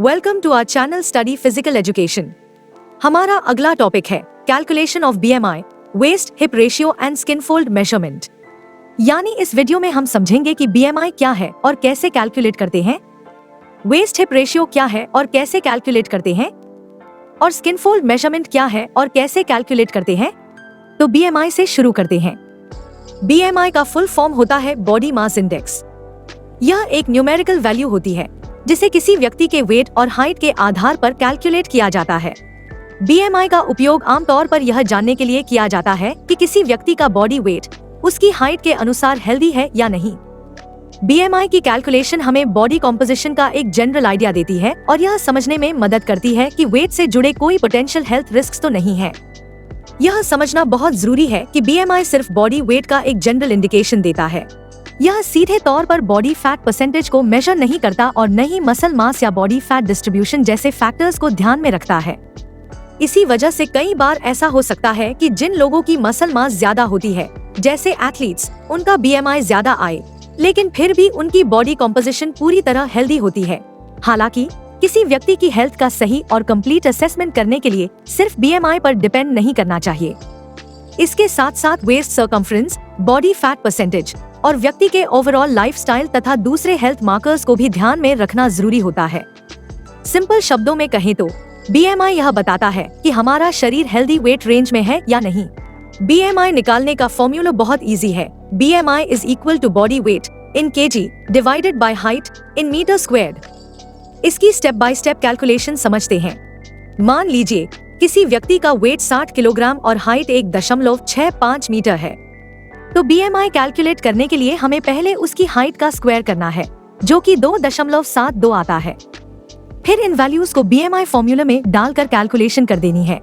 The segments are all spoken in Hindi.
Welcome to our channel study physical education. हमारा अगला टॉपिक है calculation of BMI, waist hip ratio and skin fold measurement. यानी इस वीडियो में हम समझेंगे कि बीएमआई क्या है और कैसे कैलकुलेट करते हैं, वेस्ट हिप रेशियो क्या है और कैसे कैलकुलेट करते हैं, और स्किन फोल्ड मेजरमेंट क्या है और कैसे कैलकुलेट करते हैं। तो बीएमआई से शुरू करते हैं। बीएमआई का फुल फॉर्म होता है बॉडी मास इंडेक्स। यह एक न्यूमेरिकल वैल्यू होती है जिसे किसी व्यक्ति के वेट और हाइट के आधार पर कैलकुलेट किया जाता है। बीएमआई का उपयोग आमतौर पर यह जानने के लिए किया जाता है कि किसी व्यक्ति का बॉडी वेट उसकी हाइट के अनुसार हेल्दी है या नहीं। बीएमआई की कैलकुलेशन हमें बॉडी कॉम्पोजिशन का एक जनरल आइडिया देती है और यह समझने में मदद करती है कि वेट से जुड़े कोई पोटेंशियल हेल्थ रिस्क तो नहीं है। यह समझना बहुत जरूरी है कि बीएमआई सिर्फ बॉडी वेट का एक जनरल इंडिकेशन देता है। यह सीधे तौर पर बॉडी फैट परसेंटेज को मेजर नहीं करता और न ही मसल मास या बॉडी फैट डिस्ट्रीब्यूशन जैसे फैक्टर्स को ध्यान में रखता है। इसी वजह से कई बार ऐसा हो सकता है कि जिन लोगों की मसल मास ज्यादा होती है, जैसे एथलीट्स, उनका बीएमआई ज्यादा आए, लेकिन फिर भी उनकी बॉडी कॉम्पोजिशन पूरी तरह हेल्दी होती है। हालांकि किसी व्यक्ति की हेल्थ का सही और कंप्लीट असेसमेंट करने के लिए सिर्फ बीएमआई पर डिपेंड नहीं करना चाहिए। इसके साथ साथ waist circumference, body fat percentage और व्यक्ति के ओवरऑल लाइफस्टाइल तथा दूसरे हेल्थ मार्कर्स को भी ध्यान में रखना जरूरी होता है। सिंपल शब्दों में कहें तो बीएमआई यह बताता है कि हमारा शरीर हेल्दी वेट रेंज में है या नहीं। बीएमआई निकालने का फॉर्मूला बहुत इजी है। BMI is equal to body weight in KG divided by height in meter squared. इसकी स्टेप बाय स्टेप कैलकुलेशन समझते हैं। मान लीजिए किसी व्यक्ति का वेट 60 किलोग्राम और हाइट 1.65 मीटर है, तो बीएमआई कैलकुलेट करने के लिए हमें पहले उसकी हाइट का स्क्वायर करना है, जो कि 2.72 आता है। फिर इन वैल्यूज को बीएमआई फॉर्मूला में डालकर कैलकुलेशन कर देनी है।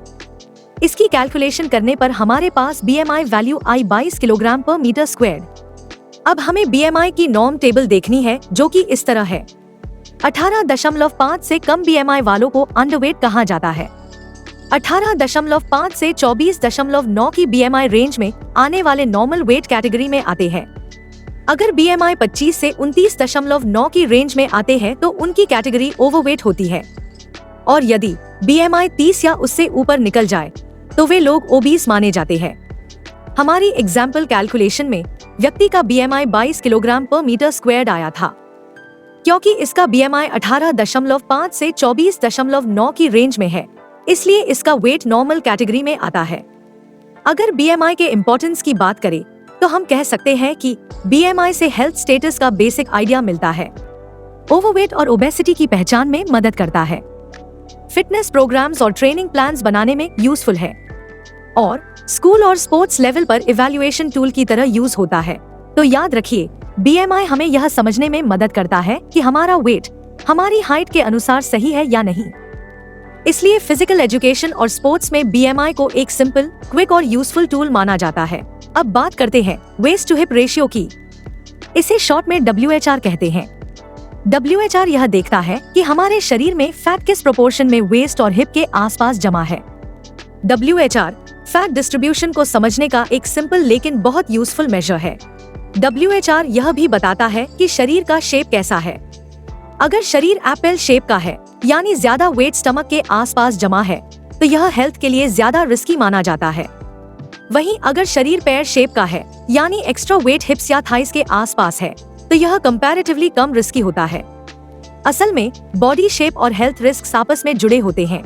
इसकी कैलकुलेशन करने पर हमारे पास बीएमआई वैल्यू आई 22 किलोग्राम पर मीटर स्क्वायर्ड। अब हमें बीएमआई की नॉर्म टेबल देखनी है, जो कि इस तरह है। 18.5 से कम बीएमआई वालों को अंडरवेट कहा जाता है। 18.5 से 24.9 की बीएमआई रेंज में आने वाले नॉर्मल वेट कैटेगरी में आते हैं। अगर बीएमआई 25 से 29.9 की रेंज में आते हैं तो उनकी कैटेगरी ओवरवेट होती है, और यदि बीएमआई 30 या उससे ऊपर निकल जाए तो वे लोग ओबीस माने जाते हैं। हमारी एग्जाम्पल कैलकुलेशन में व्यक्ति का बीएमआई 22 किलोग्राम पर मीटर स्क्वायर्ड आया था। क्योंकि इसका बीएमआई 18.5 से 24.9 की रेंज में है, इसलिए इसका वेट नॉर्मल कैटेगरी में आता है। अगर बीएमआई के इम्पोर्टेंस की बात करें तो हम कह सकते हैं कि बीएमआई से हेल्थ स्टेटस का बेसिक आइडिया मिलता है, ओवरवेट और ओबेसिटी की पहचान में मदद करता है, फिटनेस प्रोग्राम्स और ट्रेनिंग प्लान्स बनाने में यूजफुल है, और स्कूल और स्पोर्ट्स लेवल पर इवैल्यूएशन टूल की तरह यूज होता है। तो याद रखिए, बीएमआई हमें यह समझने में मदद करता है कि हमारा वेट हमारी हाइट के अनुसार सही है या नहीं। इसलिए फिजिकल एजुकेशन और स्पोर्ट्स में बीएमआई को एक सिंपल, क्विक और यूजफुल टूल माना जाता है। अब बात करते हैं वेस्ट टू हिप रेशियो की। इसे शॉर्ट में WHR कहते हैं। WHR यह देखता है कि हमारे शरीर में फैट किस प्रोपोर्शन में वेस्ट और हिप के आसपास जमा है। WHR फैट डिस्ट्रीब्यूशन को समझने का एक सिंपल लेकिन बहुत यूजफुल मेजर है। WHR यह भी बताता है कि शरीर का शेप कैसा है। अगर शरीर एप्पल शेप का है, यानी ज्यादा वेट स्टमक के आसपास जमा है, तो यह हेल्थ के लिए ज्यादा रिस्की माना जाता है। वहीं अगर शरीर पेयर शेप का है, यानी एक्स्ट्रा वेट हिप्स या थाइस के आसपास है, तो यह कंपैरेटिवली कम रिस्की होता है। असल में बॉडी शेप और हेल्थ रिस्क आपस में जुड़े होते हैं।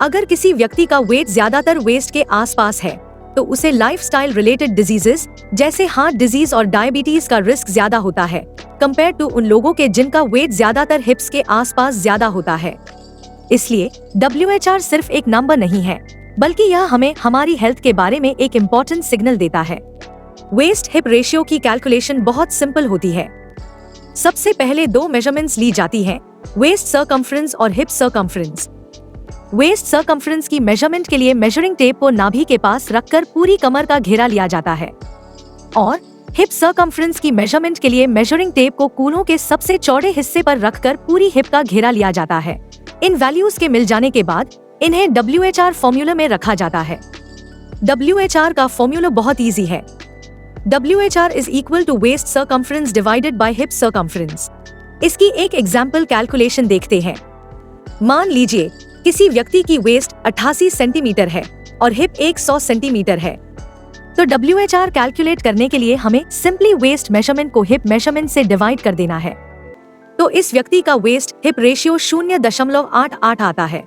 अगर किसी व्यक्ति का वेट ज्यादातर वेस्ट के आसपास है, तो उसे लाइफस्टाइल रिलेटेड डिजीजेस जैसे हार्ट डिजीज और डायबिटीज का रिस्क ज्यादा होता है, कंपेयर टू उन लोगों के जिनका वेट ज्यादातर हिप्स के आसपास ज्यादा होता है। इसलिए WHR सिर्फ एक नंबर नहीं है, बल्कि यह हमें हमारी हेल्थ के बारे में एक इम्पोर्टेंट सिग्नल देता है। वेस्ट हिप रेशियो की कैलकुलेशन बहुत सिंपल होती है। सबसे पहले दो मेजरमेंट्स ली जाती हैं, वेस्ट सर्कमफ्रेंस और हिप सर्कमफ्रेंस। वेस्ट सर्कमफ्रेंस की मेजरमेंट के लिए मेजरिंग टेप को नाभि के पास रखकर पूरी कमर का घेरा लिया जाता है, और हिप सर्कमफ्रेंस की मेजरमेंट के लिए मेजरिंग टेप को कूल्हों के सबसे चौड़े हिस्से पर रखकर पूरी हिप का घेरा लिया जाता है। इन वैल्यूज के मिल जाने के बाद इन्हें WHR फॉर्मूला में रखा जाता है। WHR का फॉर्मूला बहुत इजी है। WHR is equal to waist circumference divided by hip circumference. इसकी एक एग्जाम्पल कैलकुलेशन देखते हैं। मान लीजिए किसी व्यक्ति की वेस्ट 88 सेंटीमीटर है और हिप 100 सेंटीमीटर है, तो WHR कैलकुलेट करने के लिए हमें सिंपली वेस्ट मेजरमेंट को हिप मेजरमेंट से डिवाइड कर देना है। तो इस व्यक्ति का वेस्ट हिप रेशियो 0.88 आता है।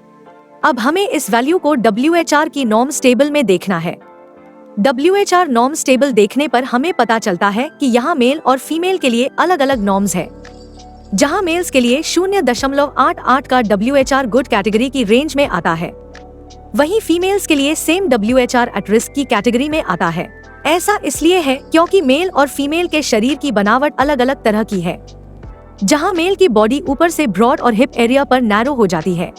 अब हमें इस वैल्यू को WHR की नॉर्म्स टेबल में देखना है। WHR नॉर्म्स टेबल देखने पर हमें पता चलता है कि यहाँ मेल और फीमेल के लिए अलग अलग नॉर्म्स है। जहाँ मेल्स के लिए 0.88 का WHR गुड कैटेगरी की रेंज में आता है, वहीं फीमेल्स के लिए सेम WHR एट रिस्क की कैटेगरी में आता है। ऐसा इसलिए है क्योंकि मेल और फीमेल के शरीर की बनावट अलग अलग तरह की है। जहाँ मेल की बॉडी ऊपर से ब्रॉड और हिप एरिया पर नैरो हो जाती है,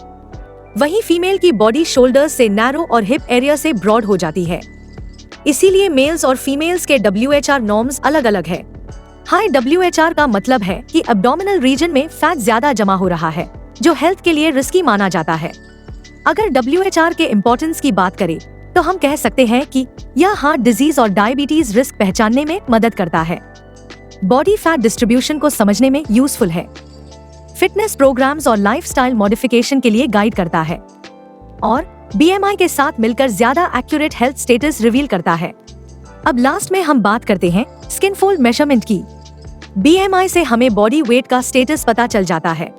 वहीं फीमेल की बॉडी शोल्डर्स से नैरो और हिप एरिया से ब्रॉड हो जाती है। इसीलिए मेल्स और फीमेल्स के WHR नॉर्म्स अलग अलग है। हाई WHR का मतलब है कि एब्डोमिनल रीजन में फैट ज्यादा जमा हो रहा है, जो हेल्थ के लिए रिस्की माना जाता है। अगर WHR के इम्पोर्टेंस की बात करें तो हम कह सकते हैं कि यह हार्ट डिजीज और डायबिटीज रिस्क पहचानने में मदद करता है, बॉडी फैट डिस्ट्रीब्यूशन को समझने में यूजफुल है, फिटनेस प्रोग्राम्स और लाइफस्टाइल मॉडिफिकेशन के लिए गाइड करता है, और BMI के साथ मिलकर ज्यादा एक्यूरेट हेल्थ स्टेटस रिवील करता है। अब लास्ट में हम बात करते हैं स्किन फोल्ड मेजरमेंट की। BMI से हमें बॉडी वेट का स्टेटस पता चल जाता है,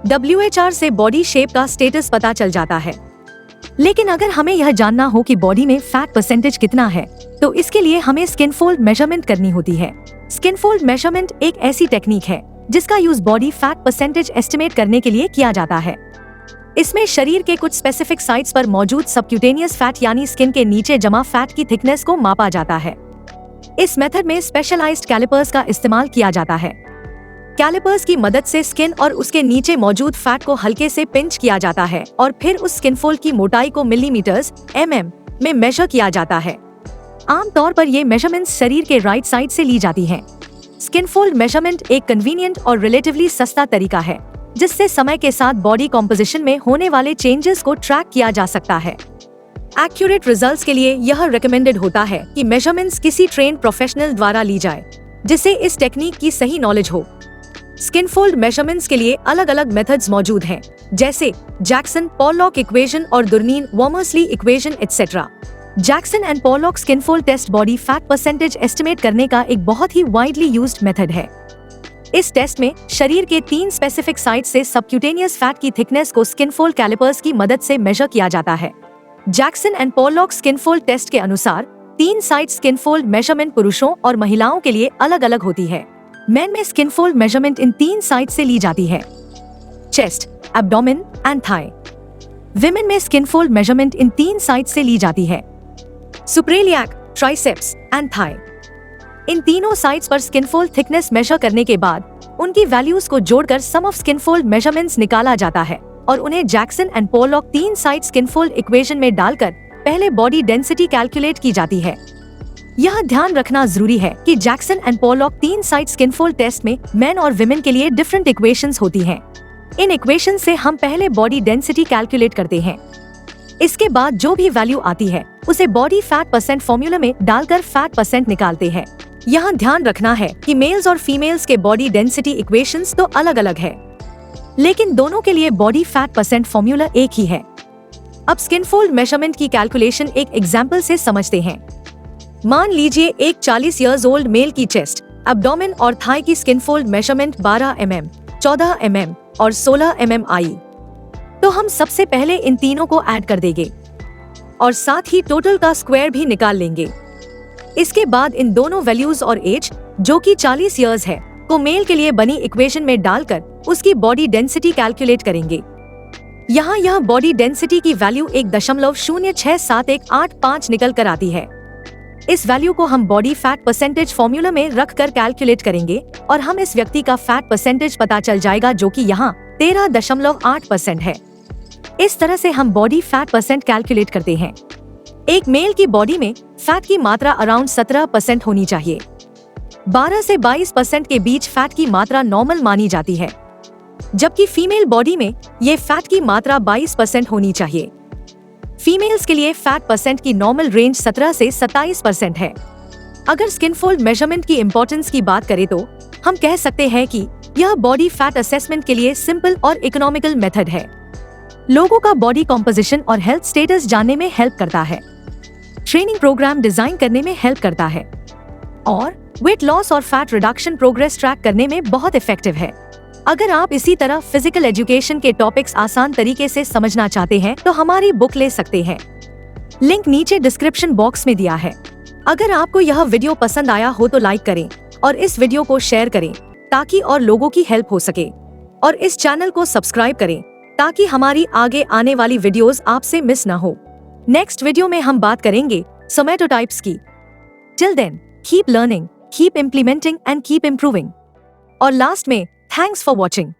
WHR से बॉडी शेप का स्टेटस पता चल जाता है। लेकिन अगर हमें यह जानना हो कि बॉडी में फैट परसेंटेज कितना है, तो इसके लिए हमें स्किन फोल्ड मेजरमेंट करनी होती है। स्किन फोल्ड मेजरमेंट एक ऐसी टेक्निक है जिसका use body fat percentage estimate करने के लिए किया जाता है। इसमें शरीर के कुछ स्पेसिफिक साइट्स पर मौजूद सबक्यूटेनियस फैट यानी स्किन के नीचे जमा फैट की थिकनेस को मापा जाता है। इस मेथड में स्पेशलाइज्ड कैलिपर्स का इस्तेमाल किया जाता है। कैलिपर्स की मदद से स्किन और उसके नीचे मौजूद फैट को हल्के से पिंच किया जाता है और फिर उस स्किन फोल्ड की मोटाई को मिलीमीटर्स में मेजर किया जाता है। आमतौर पर ये मेजरमेंट्स शरीर के राइट साइड से ली जाती हैं। स्किन फोल्ड मेजरमेंट एक कन्वीनियंट और रिलेटिवली सस्ता तरीका है जिससे समय के साथ बॉडी कॉम्पोजिशन में होने वाले चेंजेस को ट्रैक किया जा सकता है। एक्यूरेट रिजल्ट्स के लिए यह रिकमेंडेड होता है कि मेजरमेंट्स किसी ट्रेन्ड प्रोफेशनल द्वारा ली जाए जिसे इस टेक्निक की सही नॉलेज हो। स्किन फोल्ड मेजरमेंट्स के लिए अलग अलग मेथड्स मौजूद हैं, जैसे जैक्सन पॉलॉक इक्वेशन और Durnin Womersley equation etcetera. Jackson and Pollock skin fold test body fat percentage estimate करने का एक बहुत ही वाइडली यूज्ड मेथड है। इस टेस्ट में शरीर के 3 स्पेसिफिक साइट से सबक्यूटेनियस फैट की थिकनेस को स्किन फोल्ड कैलिपर्स की मदद से मेजर किया जाता है। Jackson and Pollock skin fold test के अनुसार 3 साइट स्किन फोल्ड मेजरमेंट पुरुषों और महिलाओं के लिए अलग अलग होती है। मेन में स्किन फोल्ड मेजरमेंट इन 3 साइट से ली जाती है, chest, abdomen and thigh. Women में स्किन फोल्ड मेजरमेंट इन 3 साइट से ली जाती है, सुप्रेलियक, ट्राइसेप्स एंड थाई। इन तीनों साइट्स पर स्किन फोल्ड थिकनेस मेजर करने के बाद उनकी वैल्यूज को जोड़कर सम ऑफ स्किन फोल्ड मेजरमेंट्स निकाला जाता है और उन्हें Jackson and Pollock 3 site skin fold equation में डालकर पहले बॉडी डेंसिटी कैलकुलेट की जाती है। यह ध्यान रखना जरूरी है कि Jackson and Pollock 3 site skin fold test में मेन और विमेन के लिए डिफरेंट इक्वेशंस होती हैं। इन इक्वेशन से हम पहले बॉडी डेंसिटी कैलकुलेट करते हैं। इसके बाद जो भी वैल्यू आती है उसे बॉडी फैट परसेंट फॉर्मूला में डालकर फैट परसेंट निकालते हैं। यहाँ ध्यान रखना है कि मेल्स और फीमेल्स के बॉडी डेंसिटी इक्वेशंस तो अलग अलग है, लेकिन दोनों के लिए बॉडी फैट परसेंट फॉर्मूला एक ही है। अब स्किन फोल्ड मेजरमेंट की कैलकुलेशन एक एग्जाम्पल से समझते हैं। मान लीजिए एक 40 इयर्स ओल्ड मेल की चेस्ट, एब्डोमेन और थाई की skin fold measurement 12 mm, 14 mm और 16 mm आई। तो हम सबसे पहले इन तीनों को ऐड कर देंगे और साथ ही टोटल का स्क्वायर भी निकाल लेंगे। इसके बाद इन दोनों वैल्यूज और एज, जो कि 40 इयर्स है, को मेल के लिए बनी इक्वेशन में डालकर उसकी बॉडी डेंसिटी कैलकुलेट करेंगे। यहाँ यह बॉडी डेंसिटी की वैल्यू 1.067185 निकल कर आती है। इस वैल्यू को हम बॉडी फैट परसेंटेज फॉर्मूला में रख कर कैलकुलेट करेंगे और हम इस व्यक्ति का फैट परसेंटेज पता चल जाएगा, जो कि यहाँ 13.8% है। इस तरह से हम बॉडी फैट परसेंट कैलकुलेट करते हैं। एक मेल की बॉडी में फैट की मात्रा अराउंड 17% होनी चाहिए। 12 से 22% के बीच फैट की मात्रा नॉर्मल मानी जाती है, जबकि फीमेल बॉडी में ये फैट की मात्रा 22% होनी चाहिए। फीमेल्स के लिए फैट परसेंट की नॉर्मल रेंज 17 से 27% है। अगर स्किन फोल्ड मेजरमेंट की इम्पोर्टेंस की बात करें तो हम कह सकते हैं कि यह बॉडी फैट असेसमेंट के लिए सिंपल और इकोनॉमिकल मेथड है। लोगों का बॉडी कॉम्पोजिशन और हेल्थ स्टेटस जानने में हेल्प करता है, ट्रेनिंग प्रोग्राम डिजाइन करने में हेल्प करता है और वेट लॉस और फैट रिडक्शन प्रोग्रेस ट्रैक करने में बहुत इफेक्टिव है। अगर आप इसी तरह फिजिकल एजुकेशन के टॉपिक्स आसान तरीके से समझना चाहते हैं तो हमारी बुक ले सकते हैं, लिंक नीचे डिस्क्रिप्शन बॉक्स में दिया है। अगर आपको यह वीडियो पसंद आया हो तो लाइक करें और इस वीडियो को शेयर करें ताकि और लोगों की हेल्प हो सके, और इस चैनल को सब्सक्राइब करें ताकि हमारी आगे आने वाली वीडियोस आपसे मिस ना हो। नेक्स्ट वीडियो में हम बात करेंगे सोमैटोटाइप्स की। Till then keep learning, keep implementing and keep improving. और लास्ट में थैंक्स फॉर वॉचिंग।